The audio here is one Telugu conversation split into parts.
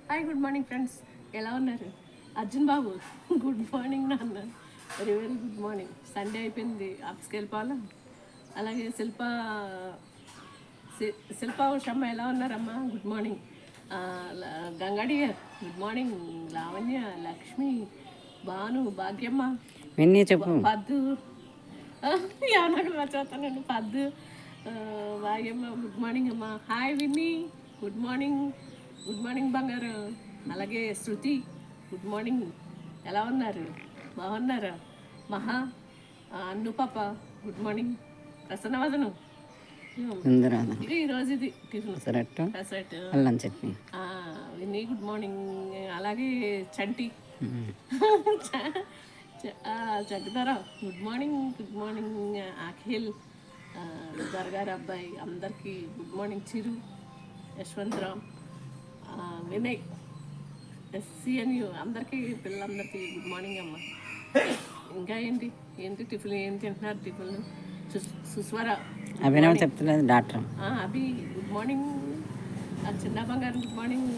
హాయ్ గుడ్ మార్నింగ్ ఫ్రెండ్స్, ఎలా ఉన్నారు? అర్జున్ బాబు గుడ్ మార్నింగ్ నాన్న. Very very good morning. Sunday అయిపోయింది, ఆఫీస్కి వెళ్ళిపోవాలా. అలాగే శిల్ప ఉషమ్మ ఎలా ఉన్నారమ్మా? Good morning. Gangadi garu good morning. Lavanya, Lakshmi, Bhanu, Bhagyamma, Vinni చెప్పు. పద్దు ఏమన్నా మర్చిపోతానండి. పద్దు, భాగ్యమ్మ గుడ్ మార్నింగ్ అమ్మా. Hi Vinni good morning. Good morning బంగారు. అలాగే శృతి గుడ్ మార్నింగ్. ఎలా ఉన్నారు? బాగున్నారా? మహా, అన్ను పాప గుడ్ మార్నింగ్. ప్రసన్నవదను ఇది ఈరోజు ఇది టిఫిన్ పెసరట్టు అల్లం చట్నీ. Winnie good morning. అలాగే చంటి చక్కదారా good morning. Good morning Akhil, దర్గార్ అబ్బాయి అందరికీ గుడ్ మార్నింగ్. చిరు, యశ్వంతరావు, వినయ్, ఎస్సీఎన్యు అందరికీ, పిల్లలందరికీ గుడ్ మార్నింగ్ అమ్మ. ఇంకా ఏంటి ఏంటి టిఫిన్ ఏం తింటున్నారు? టిఫిన్ సుస్వర అభినవ్ చెప్తలేదు డాక్టర్. Abhi good morning. చిన్న బంగారు గుడ్ మార్నింగ్.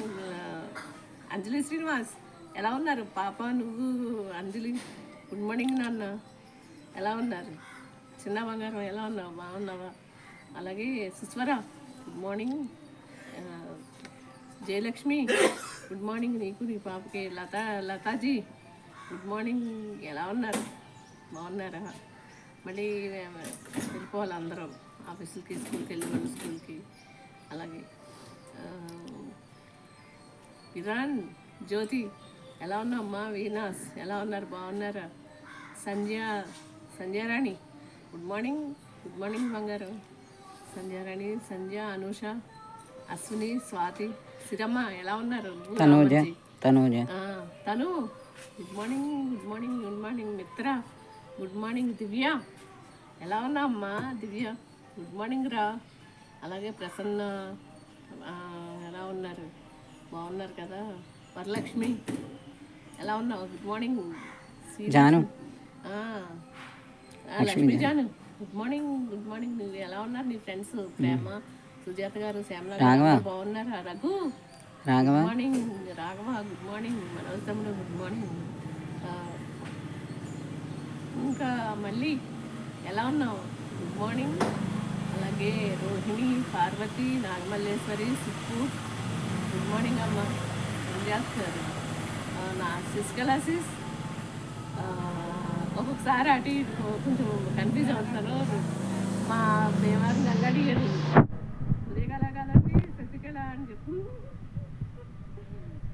అంజలి శ్రీనివాస్ ఎలా ఉన్నారు? పాప, నువ్వు, అంజలి గుడ్ మార్నింగ్ నాన్న. ఎలా ఉన్నారు? చిన్న బంగారం ఎలా ఉన్నావు? బాగున్నావా? అలాగే Suswara good morning. Jayalakshmi good morning నీకు, నీ పాపకి. Lataji good morning. ఎలా ఉన్నారు? బాగున్నారా? మళ్ళీ వెళ్ళిపోవాలి అందరం ఆఫీసులకి, స్కూల్కి వెళ్ళి వాళ్ళు స్కూల్కి. అలాగే ఇరాన్, జ్యోతి ఎలా ఉన్నావు అమ్మా? వీనాస్ ఎలా ఉన్నారు? బాగున్నారా? Sandhyarani good morning. Good morning బంగారు. సంధ్యారాణి, సంధ్య, అనూష, అశ్విని, స్వాతి, సిరమ్మ ఎలా ఉన్నారు? తను good morning. Good morning. Good morning. మిత్ర గుడ్ మార్నింగ్. దివ్య ఎలా ఉన్నావు అమ్మా? దివ్య గుడ్ మార్నింగ్ రా. అలాగే ప్రసన్న ఎలా ఉన్నారు? బాగున్నారు కదా? వరలక్ష్మి ఎలా ఉన్నావు? Good morning. Janu, Lakshmi Janu good morning. Good morning. నువ్వు ఎలా ఉన్నారు? నీ ఫ్రెండ్స్ ప్రేమ, సుజాత గారు, శ్యామల గారు బాగున్నారా? Raghu good morning. Raghava good morning. Manoj తమ్ముడు గుడ్ మార్నింగ్. ఇంకా మళ్ళీ ఎలా ఉన్నావు? Good morning. అలాగే రోహిణి, పార్వతి, నాగమల్లేశ్వరి, సుప్పు గుడ్ మార్నింగ్ అమ్మ. ఏం చేస్తున్నారు? నా సిస్కలాసిస్ ఒక్కొక్కసారి అటు ఇటు కొంచెం కన్ఫ్యూజ్ అవుతున్నాను. మా దేవారం గంగాడి గారు ఉదయకళ కాదండి, శశికళ అని చెప్పు.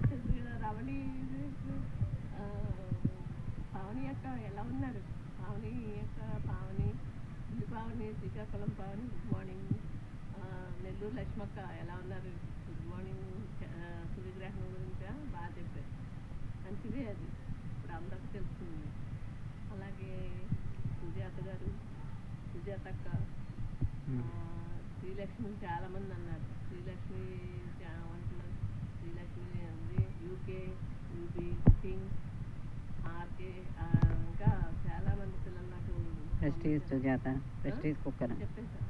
శశికళ, రమణి, పావని అక్క ఎలా ఉన్నారు? పావని అక్క, పావని, పావని, శ్రీకాకుళం పావని గుడ్ మార్నింగ్. నెల్లూరు లక్ష్మక్క ఎలా ఉన్నారు? Good morning. సూర్యగ్రహణం గురించి బాగా చెప్పారు, మంచిదే అది, ఇప్పుడు అందరికీ తెలుస్తుంది. అలాగే సుజాత గారు, సుజాత అక్క, శ్రీలక్ష్మి చాలామంది అన్నారు. శ్రీలక్ష్మి వంటలు, శ్రీలక్ష్మి ఉంది, యూకే, యూబీ కుకింగ్, ఆర్కే, ఇంకా చాలామంది పిల్లలు నాకు ప్రెస్టీజ్ సుజాత, ప్రెస్టీజ్ కుక్కర్ చెప్పేశారు.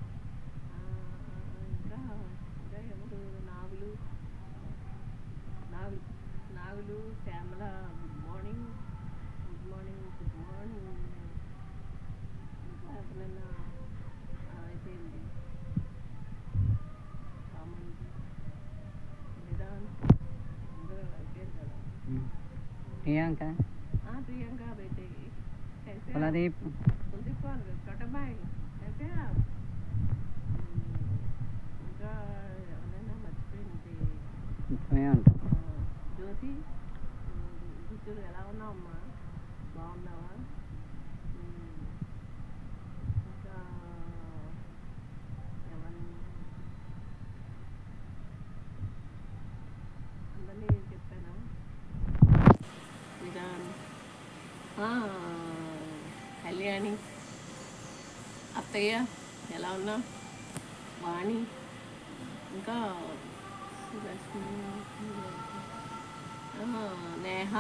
ఇంకా ఇంకా ఎవరు? Nagulu, Shyamala good morning. Good morning. Good morning. ఇంకా ఎవరైనా అయిపోయింది. అందరూ అయిపోయారు కదా. ప్రియాంక బేటే కులదీప్, చోటబాయ్ అయితే ఇంకా ఎవరైనా మర్చిపోయింది. జ్యోతి, గుర్తులు ఎలా ఉన్నావమ్మా? బాగున్నావా? ఇంకా ఎవరిని అందరినీ చెప్పానా? విధాన్, కళ్యాణి, అత్తయ్య ఎలా ఉన్నా? వాణి, ఇంకా నేహ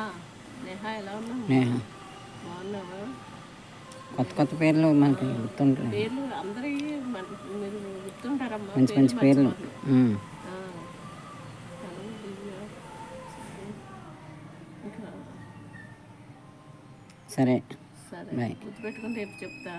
ఎలా ఉన్నా? బాగున్నావా? కొత్త పేర్లు మనకి గుర్తుంటాయి. పేర్లు అందరికీ మీరు గుర్తుంటారమ్మా. మంచి పేర్లు. సరే సరే బాయ్. గుర్తుపెట్టుకుని రేపు చెప్తా